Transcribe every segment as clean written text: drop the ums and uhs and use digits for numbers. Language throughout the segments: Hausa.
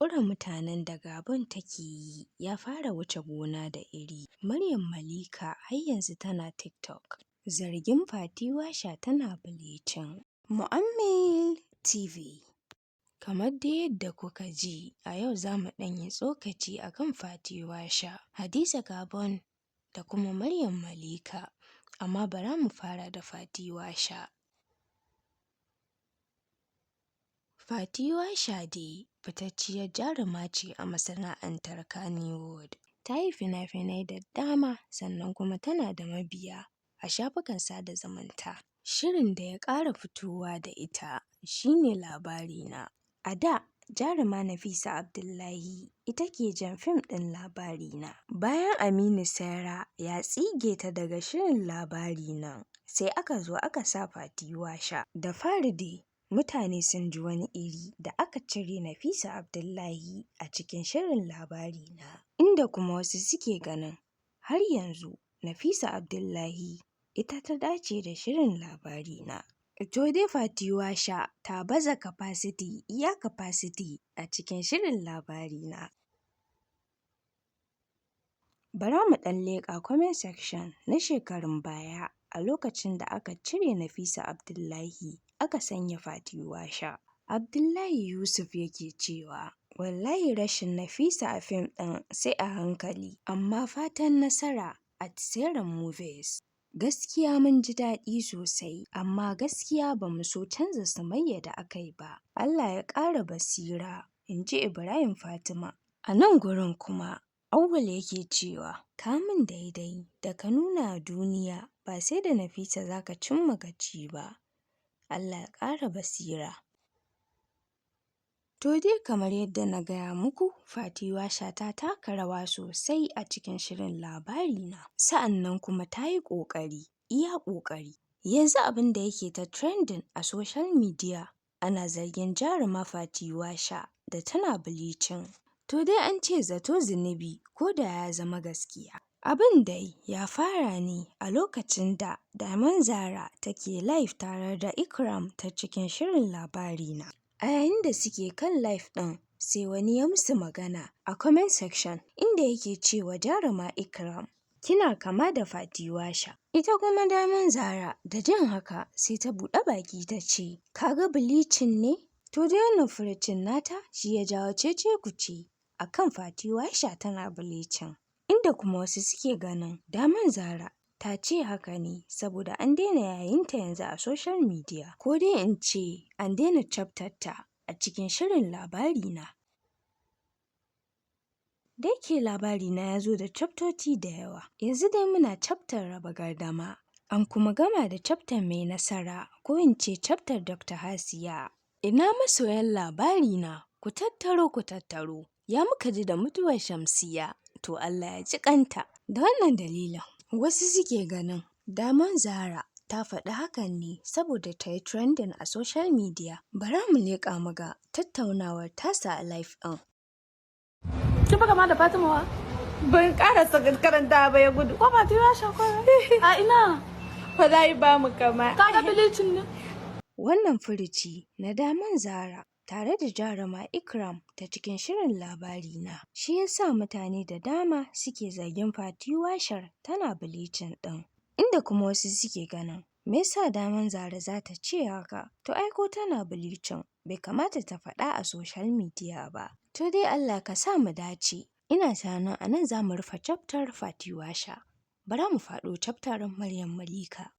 ƙure mutanen da Gabon take yi ya fara wuce gona da iri. Maryam Malika har yanzu tana TikTok. Zargin Fati Washa tana bleaching. Mu'ammil TV. Kamar dai yadda kuka ji, a yau za mu ɗan yi tsokaci a kan Fati Washa, Hadiza Gabon da kuma Maryam Malika. Amma bara mu fara da Fati Washa. Fati Washa dai fitacciyar jaruma ce a masana'antar Kannywood. Ta yi fina-finai da dama sannan kuma tana da mabiya a shafukan sada zumunta. Shirin da ya ƙara fitowa da ita shine Labarina. A da, jaruma Nafisa Abdullahi ita ke jan fim ɗin Labarina. Bayan Aminu Saira ya tsige ta daga shirin Labarina, sai aka zo aka sa Fati Washa. Da fari dai, mutane sun ji wani iri da aka cire Nafisa Abdullahi a cikin shirin Labarina, inda kuma wasu suke ganin har yanzu Nafisa Abdullahi ita ta dace da shirin Labarina. To dai Fati Washa ta baza iya capacity a cikin shirin Labarina. Bara mu ɗan leƙa comment section na shekarun baya a lokacin da aka cire Nafisa Abdullahi aka sanya Fati Washa. Abdullahi Yusuf yake cewa, wallahi rashin Nafisa a fim ɗin sai a hankali, amma fatan nasara at Sera Movies. Gaskiya mun ji daɗi sosai, amma gaskiya ba mu so canza Sumayya da aka yi ba. Allah ya ƙara basira, in ji Ibrahim Fatima. A nan gurin kuma, Auwal yake cewa, ka min daidai da ka nuna duniya ba sai da Nafisa za ka cimma gaci ba. Allah ya ƙara basira. To dai kamar yadda na gaya muku, Fati Washa ta taka rawa sosai a cikin shirin Labarina. Sa'annan kuma ta yi ƙoƙari, iya ƙoƙari. Yanzu abin da yake ta trending a social media, ana zargin jaruma Fati Washa da tana bleaching. To dai an ce zato zunubi ko da ya zama gaskiya. Abin dai ya fara ne a lokacin da Diamond Zara take live tare da Ikram ta cikin shirin Labarina. A yayin da suke kan live ɗin, sai wani ya musu magana a comment section inda yake cewa jaruma Ikram, kina kama da Fati Washa. Ita kuma Diamond Zara da jin haka sai ta buɗe baki ta ce, kaga bleaching ne? To dai wannan furucin nata shi ya jawo cece-kuce a kan Fati Washa tana bleaching, inda kuma wasu suke ganin Diamond Zara ta ce haka ne saboda an daina yayinta yanzu a social media, ko dai in ce an daina chapter ta a cikin shirin Labarina. Da yake Labarina ya zo da chaptoti da yawa, yanzu dai muna chapter raba gardama, an kuma gama da chapter mai nasara, ko in ce chapter Dr. Hasiya. Ina masoyan Labarina, ku tattaro, ya muka ji da mutuwar Shamsiyya, to Allah ya ji ƙanta. Da wannan dalilin, wasu suke ganin Diamond Zara ta faɗi hakan ne saboda ta yi trending a social media. Bara mu leƙa mu ga tattaunawar tasa a live ɗin. Kin fa kama da Fatima wa? Ban ƙarasa karanta ba ya gudu. Ko Fati Washa ko? A ina? Wallahi ba mu kama. Ka ga bilicin ne? Wannan furuci na Diamond Zara tare da jaruma Ikram ta cikin shirin Labarina shi ya sa mutane da dama suke zargin Fati Washar tana bleaching ɗin, inda kuma wasu suke ganin me yasa Diamond Zara za ta ce haka, to ai ko tana bleaching bai kamata ta faɗa a social media ba. To dai Allah ka sa mu dace. Ina tunanin a nan za mu rufe chapter Fati Washa. Bara mu faɗo chapter Maryam Malika.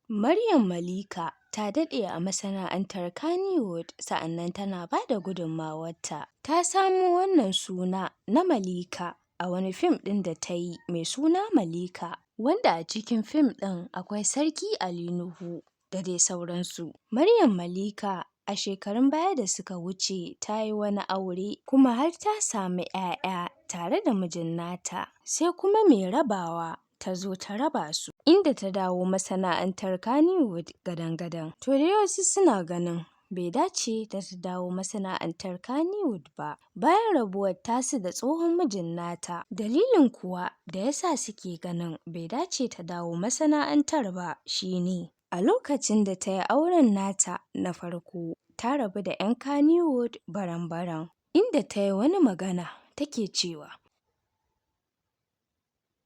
Maryam Malika ta daɗe a masana'antar Kannywood, sa'annan tana ba da gudunmawarta. Ta samo wannan suna na Malika a wani fim ɗin da ta yi mai suna Malika, wanda a cikin fim ɗin akwai Sarki Ali Nuhu da dai sauransu. Maryam Malika a shekarun baya da suka wuce ta yi wani aure kuma har ta sami 'ya'ya tare da mijin nata, sai kuma mai rabawa ta zo ta raba su, inda ta dawo masana'antar Kannywood gadan-gadan. To dai wasu suna ganin bai dace da ta dawo masana'antar Kannywood ba bayan rabuwar tasu da tsohon mijin nata. Dalilin kuwa da yasa suke ganin bai dace ta dawo masana'antar ba shine a lokacin da ta yi auren nata na farko ta rabu da 'yan Kannywood baran-baran, inda ta yi wani magana take cewa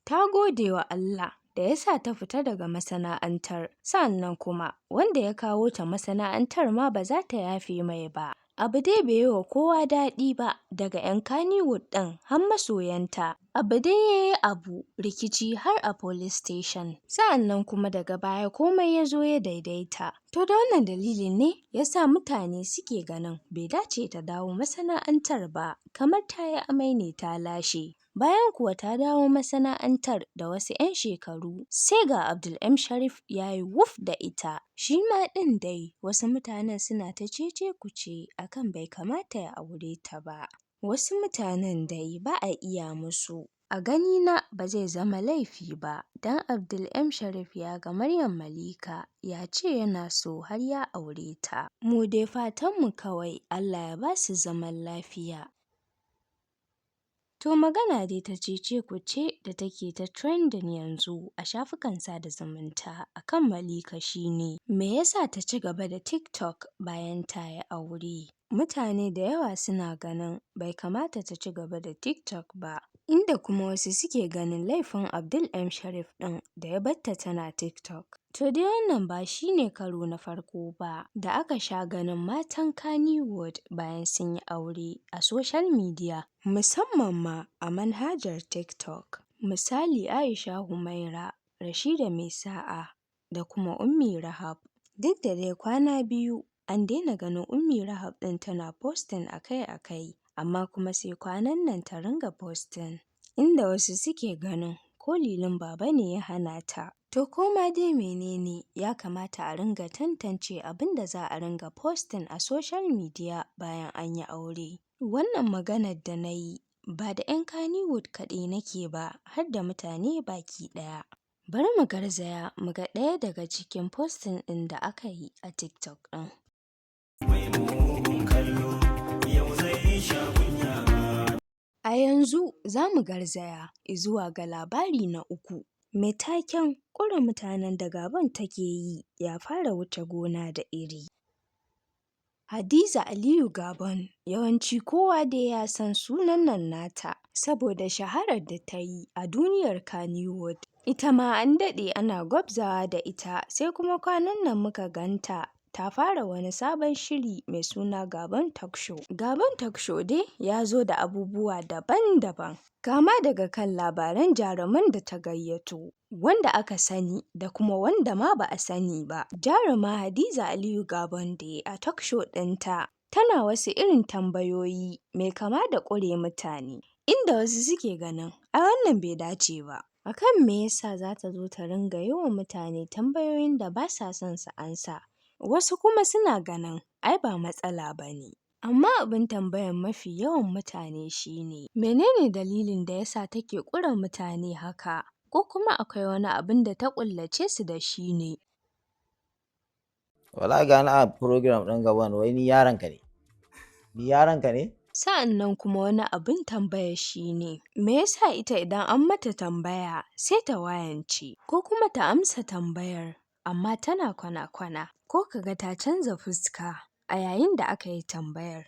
ta gode wa Allah da ya sa ta fita daga masana'antar, sannan kuma wanda ya kawo ta masana'antar ma ba za ta yafe mai ba. Abu dai bai yi wa kowa daɗi ba, daga 'yan Kannywood ɗin har masoyanta. Abu dai ya yi abu, rikici har a police station, sa'annan kuma daga baya komai ya zo ya daidaita. To da wannan dalilin ne ya sa mutane suke ganin bai dace ta dawo masana'antar ba, kamar ta yi amai ne ta lashe. Bayan kuwa ta dawo masana'antar da wasu 'yan shekaru, sai ga Abdul M. Sharif ya yi wuf da ita. Shi ma ɗin dai wasu mutanen suna ta cece-kuce a kan bai kamata ya aure ta ba. Wasu mutanen dai ba a iya musu. A ganina ba zai zama laifi ba, don Abdul M. Sharif ya ga Maryam Malika ya ce yana so har ya aure ta. Mu dai fatanmu kawai Allah ya ba su zaman lafiya. To magana dai ta cece-kuce da take ta trending yanzu a shafukan sada zumunta a kan Malika shi ne, me yasa ta ci gaba da TikTok bayan ta yi aure? Mutane da yawa suna ganin bai kamata ta ci gaba da TikTok ba, inda kuma wasu suke ganin laifin Abdul M. Sharif ɗin da ya batta tana TikTok. To dai wannan ba shi ne karo na farko ba da aka sha ganin matan Kannywood bayan sun yi aure a social media, musamman ma a manhajar TikTok. Misali Aisha Humaira, Rashida Mai Sa'a da kuma Ummi Rahab. Duk da dai kwana biyu an daina ganin Ummi Rahab ɗin tana posting akai-akai, amma kuma sai kwanan nan ta ringa posting, inda wasu suke ganin ko lilin baba ne ya hana ta. To koma dai menene, ya kamata a ringa tantance abin da za a ringa posting a social media bayan an yi aure. Wannan maganar da na yi ba da 'yan Kannywood kaɗai nake ba, har da mutane baki ɗaya. Bari mu garzaya mu ga ɗaya daga cikin posting ɗin da aka yi a TikTok ɗin. A yanzu za mu garzaya zuwa ga labari na uku, mai taken ƙure mutanen da Gabon take yi ya fara wuce gona da iri. Hadiza Aliyu Gabon, yawanci kowa dai ya san sunan nan nata saboda shaharar da ta yi a duniyar Kannywood. Ita ma an daɗe ana gwabzawa da ita, sai kuma kwanan nan muka ganta ta fara wani sabon shiri mai suna Gabon Talk Show. Gabon Talk Show dai ya zo da abubuwa daban-daban, kama daga kan labaran jaruman da ta gayyato, wanda aka sani da kuma wanda ma ba a sani ba. Jaruma Hadiza Aliyu Gabon dai a talk show ɗinta tana wasu irin tambayoyi mai kama da ƙure mutane, inda wasu suke ganin a wannan bai dace ba. Akan me yasa za ta zo ta ringa yi wa mutane tambayoyin da ba sa son su ansa? Wasu kuma suna ganin ai ba matsala ba ne. Amma abin tambayan mafi yawan mutane shine, menene dalilin da yasa take ƙure mutane haka? Ko kuma akwai wani abin da ta ƙullace su da shi ne? Wala gani a program ɗin Gabon, wai ni yaronka ne? Ni yaronka ne? Sa'an nan kuma wani abin tambaya shi ne, me yasa ita idan an mata tambaya sai ta wayance, ko kuma ta amsa tambayar amma tana kwana-kwana, ko kaga ta canza fuska a yayin da aka yi tambayar.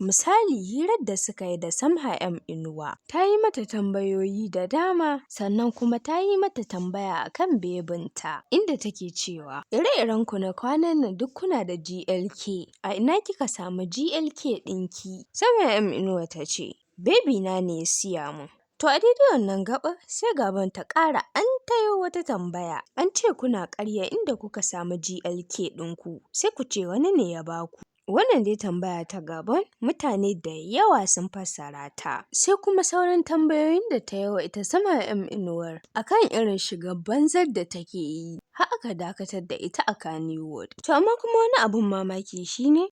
Misali hirar da suka yi da Samha M Inuwa, ta yi mata tambayoyi da dama, sannan kuma ta yi mata tambaya a kan bebinta, inda take cewa, ire-irenku na kwanan nan duk kuna da GLK, a ina kika samu GLK ɗinki? Samha M Inuwa ta ce, bebina ne ya siya mun. To a daidai wannan gaɓar sai Gabon ta ƙara an tayo wata tambaya, an ce kuna ƙarya inda kuka samu GLK ɗinku, sai ku ce wani ne ya baku. Wannan dai tambaya ta Gabon mutane da yawa sun fassara ta. Sai kuma sauran tambayoyin da ta yi wa ita Samha M Inuwar akan irin shigar banzar da take yi, har aka dakatar da ita a Kannywood. To amma kuma wani abun mamaki shine,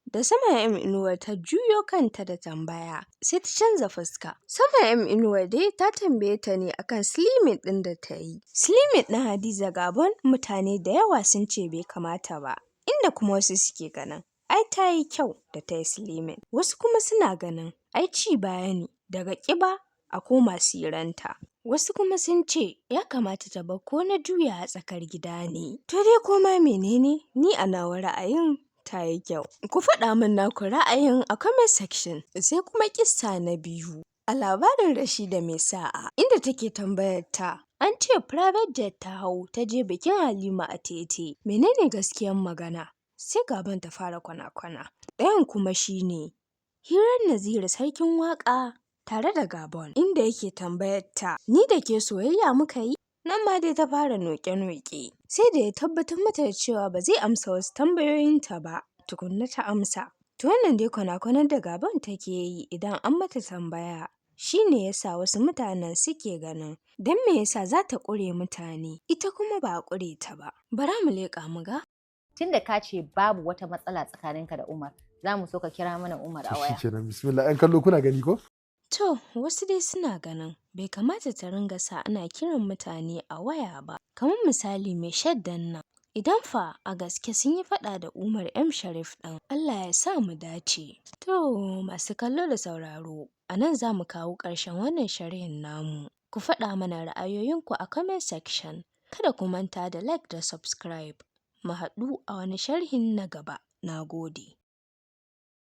da Samha M Inuwar ta juyo kanta da tambaya, sai ta canza fuska. Samha M Inuwar dai ta tambaye ta ne akan slimming ɗin da ta yi. Slimming ɗin Hadiza Gabon mutane da yawa sun ce bai kamata ba, inda kuma wasu suke ganin ai ta yi kyau da ta yi slimming. Wasu kuma suna ganin ai ci baya ne daga ƙiba a koma siranta. Wasu kuma sun ce ya kamata ta bar ko na juya a tsakar gida ne. To dai koma menene? Ni a nawa ra'ayin ta yi kyau. Ku faɗa min naku ra'ayin a comment section. Sai kuma kissa na biyu. A labarin Rashida mai sa'a inda take tambayar ta. An ce private jet ta hau ta je bikin Halima a Tete. Menene gaskiyar magana? Sai gaban ta fara kwana-kwana. Ɗayan kuma shine hirar Naziru sarkin waƙa tare da Gabon inda yake tambayar ta ni da ke soyayya muka yi? Nan ma dai ta fara noƙe-noƙe. Sai da ya tabbatar mata da cewa ba zai amsa wasu tambayoyinta ba tukunna ta amsa. To wannan dai kwana-kwanan da Gabon take yi idan an mata tambaya. Shi ne ya sa wasu mutanen suke ganin don me yasa za ta ƙure mutane ita kuma ba a ƙure ta ba. Bara mu leƙa mu ga. Tunda ka ce babu wata matsala tsakaninka da Umar, za mu so ka kira mana Umar a waya. Shikenan bismillah, 'yan kallo kuna gani ko? To, wasu dai suna ganin bai kamata ta ringa sa ana kiran mutane a waya ba, kamar misali mai shaddan nan. Idan fa a gaske sun yi faɗa da Umar M. Sharif ɗin, Allah ya sa mu dace. To, masu kallo da sauraro, a nan za mu kawo ƙarshen wannan sharhin namu. Ku faɗa mana ra'ayoyinku a comment section. Kada ku manta da like da subscribe. Mu haɗu a wani sharhin na gaba. Na gode.